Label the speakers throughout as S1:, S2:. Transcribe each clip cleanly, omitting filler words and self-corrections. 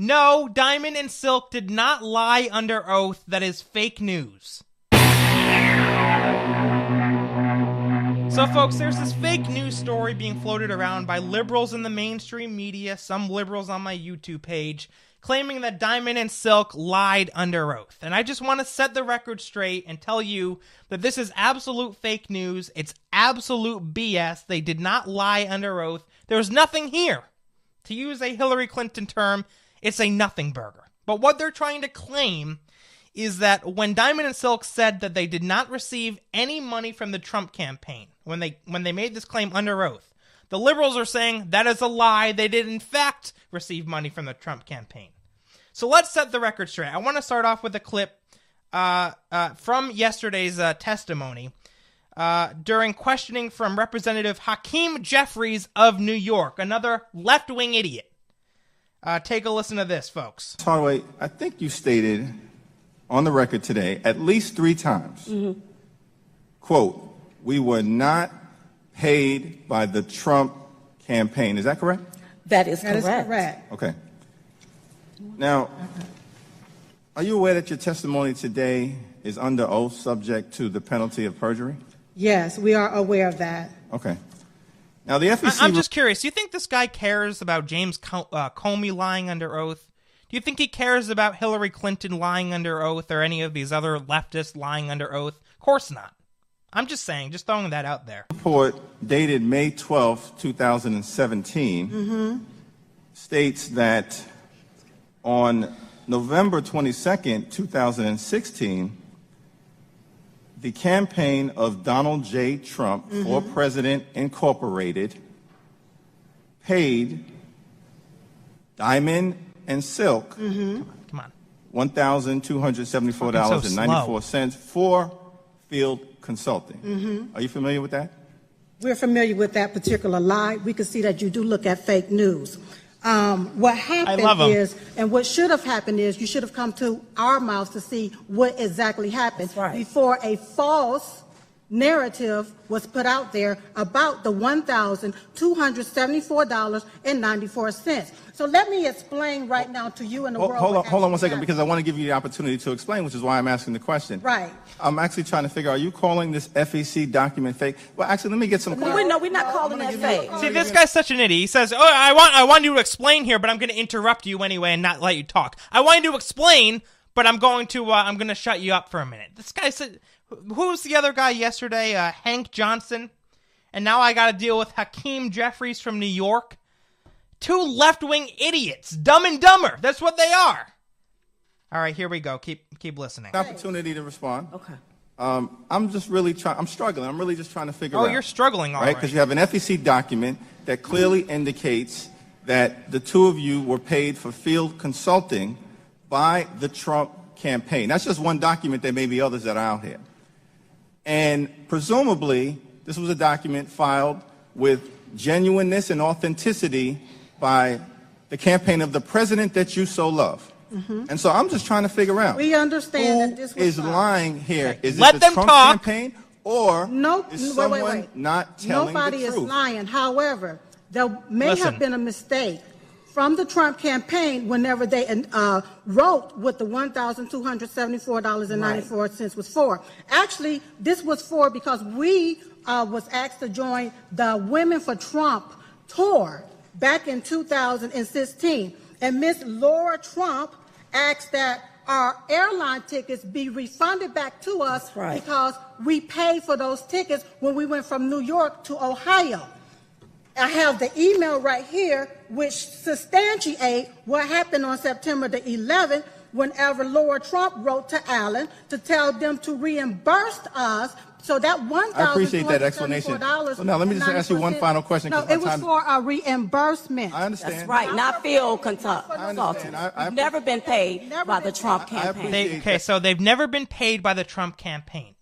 S1: No, Diamond and Silk did not lie under oath. That is fake news. So, folks, there's this fake news story being floated around by liberals in the mainstream media, some liberals on my YouTube page, claiming that Diamond and Silk lied under oath. And I just want to set the record straight and tell you that this is absolute fake news. It's absolute BS. They did not lie under oath. There's nothing here. To use a Hillary Clinton term, it's a nothing burger. But what they're trying to claim is that when Diamond and Silk said that they did not receive any money from the Trump campaign, when they made this claim under oath, the liberals are saying that is a lie. They did, in fact, receive money from the Trump campaign. So let's set the record straight. I want to start off with a clip from yesterday's testimony during questioning from Representative Hakeem Jeffries of New York, another left-wing idiot. Take a listen to this, folks.
S2: Hardaway, I think you stated on the record today at least 3 times, quote, we were not paid by the Trump campaign. Is that correct?
S3: That is correct.
S2: Okay. Now, are you aware that your testimony today is under oath subject to the penalty of perjury?
S4: Yes, we are aware of that.
S2: Okay. Now, the FEC...
S1: I'm just curious. Do you think this guy cares about James Comey lying under oath? Do you think he cares about Hillary Clinton lying under oath or any of these other leftists lying under oath? Of course not. I'm just saying, just throwing that out there.
S2: Report dated May 12, 2017 states that on November 22nd, 2016, the campaign of Donald J. Trump for President Incorporated paid Diamond and Silk
S1: Come on.
S2: $1,274.94 for field consulting. Are you familiar with that?
S4: We're familiar with that particular lie. We can see that you do look at fake news. What happened is, and what should have happened is, you should have come to our mouths to see what exactly happened before a false narrative was put out there about the $1,274.94. So let me explain right now to you and the world.
S2: Hold on one second, because I want to give you the opportunity to explain, which is why I'm asking the question.
S4: Right.
S2: I'm actually trying to figure, are you calling this FEC document fake? Well, actually, let me get some clarity.
S3: No, we're not calling that fake.
S1: See, this guy's such an idiot. He says, I want you to explain here, but I'm going to interrupt you anyway and not let you talk. I want you to explain, but I'm going to shut you up for a minute. This guy said, who was the other guy yesterday? Hank Johnson. And now I got to deal with Hakeem Jeffries from New York. 2 left-wing idiots. Dumb and dumber. That's what they are. All right, here we go. Keep listening.
S2: Opportunity to respond.
S3: Okay.
S2: I'm just really I'm struggling. I'm really just trying to figure out.
S1: Oh, you're struggling, all right.
S2: Because you have an FEC document that clearly indicates that the 2 of you were paid for field consulting by the Trump campaign. That's just one document. There may be others that are out here. And presumably, this was a document filed with genuineness and authenticity by the campaign of the president that you so love. And so I'm just trying to figure out.
S4: We understand that this was
S2: is lying here. Is
S1: Let
S2: it the
S1: them
S2: Trump
S1: talk.
S2: campaign, or is someone not telling
S4: Nobody
S2: the truth?
S4: is lying. However, there may have been a mistake from the Trump campaign whenever they wrote what the $1,274.94 was for. Actually, this was for because we was asked to join the Women for Trump tour back in 2016. And Miss Laura Trump asked that our airline tickets be refunded back to us because we paid for those tickets when we went from New York to Ohio. I have the email right here which substantiate what happened on September the 11th whenever Laura Trump wrote to Allen to tell them to reimburse us. So that $1,274.
S2: I appreciate that explanation. So now let me just ask you one final question.
S4: No, it was for a reimbursement.
S2: I understand.
S3: That's right, not field consulting.
S2: I understand.
S3: You've never been paid by the Trump campaign.
S1: So they've never been paid by the Trump campaign.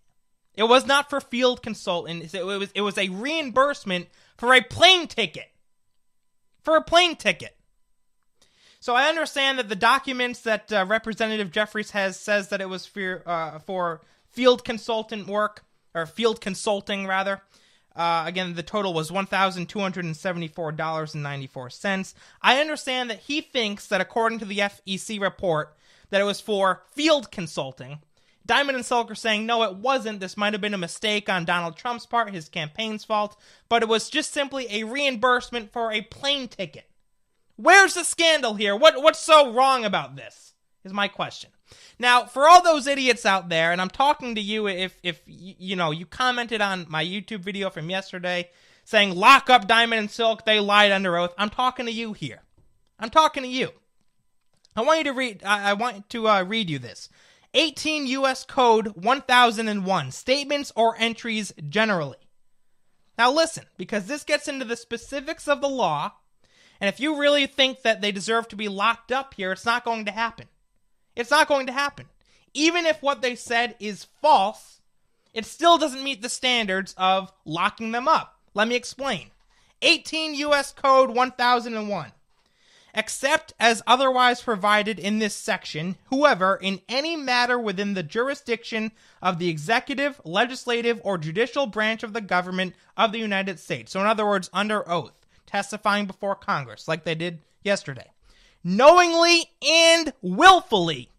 S1: It was not for field consultant. It was a reimbursement for a plane ticket. For a plane ticket. So I understand that the documents that Representative Jeffries has says that it was for field consultant work, or field consulting rather. Again, the total was $1,274.94. I understand that he thinks that according to the FEC report that it was for field consulting. Diamond and Silk are saying, no, it wasn't. This might have been a mistake on Donald Trump's part, his campaign's fault, but it was just simply a reimbursement for a plane ticket. Where's the scandal here? What's so wrong about this, is my question. Now, for all those idiots out there, and I'm talking to you if you know, you commented on my YouTube video from yesterday saying, lock up Diamond and Silk, they lied under oath. I'm talking to you here. I'm talking to you. I want you to read, read you this. 18 U.S. Code 1001, statements or entries generally. Now listen, because this gets into the specifics of the law, and if you really think that they deserve to be locked up here, it's not going to happen. It's not going to happen. Even if what they said is false, it still doesn't meet the standards of locking them up. Let me explain. 18 U.S. Code 1001. Except as otherwise provided in this section, whoever, in any matter within the jurisdiction of the executive, legislative, or judicial branch of the government of the United States, so in other words, under oath, testifying before Congress, like they did yesterday, knowingly and willfully,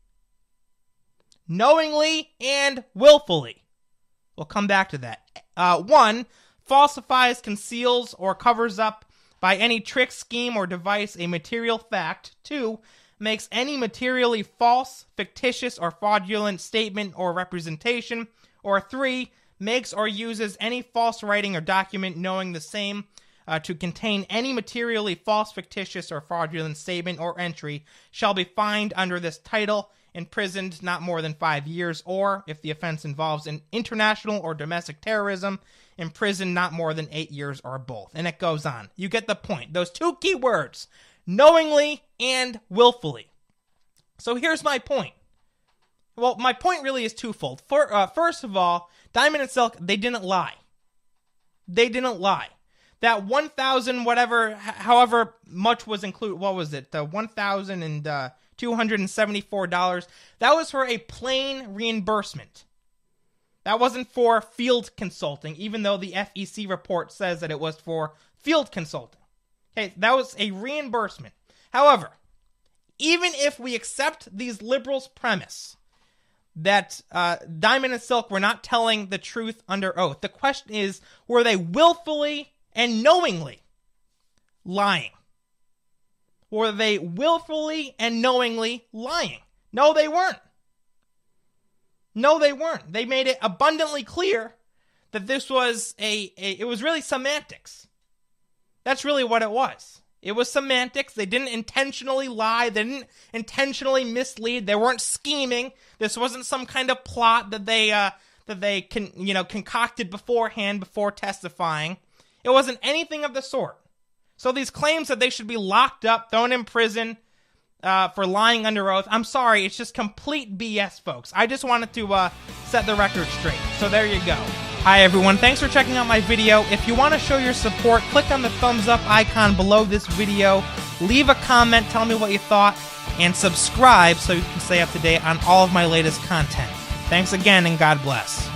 S1: we'll come back to that. 1, falsifies, conceals, or covers up by any trick, scheme, or device a material fact. 2, makes any materially false, fictitious, or fraudulent statement or representation. Or 3, makes or uses any false writing or document knowing the same to contain any materially false, fictitious, or fraudulent statement or entry shall be fined under this title, imprisoned not more than 5 years, or, if the offense involves an international or domestic terrorism, imprisoned not more than 8 years, or both. And it goes on. You get the point. Those two key words, knowingly and willfully. So here's my point. Well, my point really is twofold. First of all, Diamond and Silk, they didn't lie. They didn't lie. That 1,000 whatever, however much was included, what was it? The $1,274, that was for a plain reimbursement. That wasn't for field consulting, even though the FEC report says that it was for field consulting. Okay, that was a reimbursement. However, even if we accept these liberals' premise that Diamond and Silk were not telling the truth under oath, the question is, were they willfully and knowingly lying? Were they willfully and knowingly lying? No, they weren't. No, they weren't. They made it abundantly clear that this was it was really semantics. That's really what it was. It was semantics. They didn't intentionally lie. They didn't intentionally mislead. They weren't scheming. This wasn't some kind of plot that they concocted beforehand before testifying. It wasn't anything of the sort. So these claims that they should be locked up, thrown in prison for lying under oath, I'm sorry, it's just complete BS, folks. I just wanted to set the record straight. So there you go. Hi, everyone. Thanks for checking out my video. If you want to show your support, click on the thumbs up icon below this video. Leave a comment, tell me what you thought, and subscribe so you can stay up to date on all of my latest content. Thanks again, and God bless.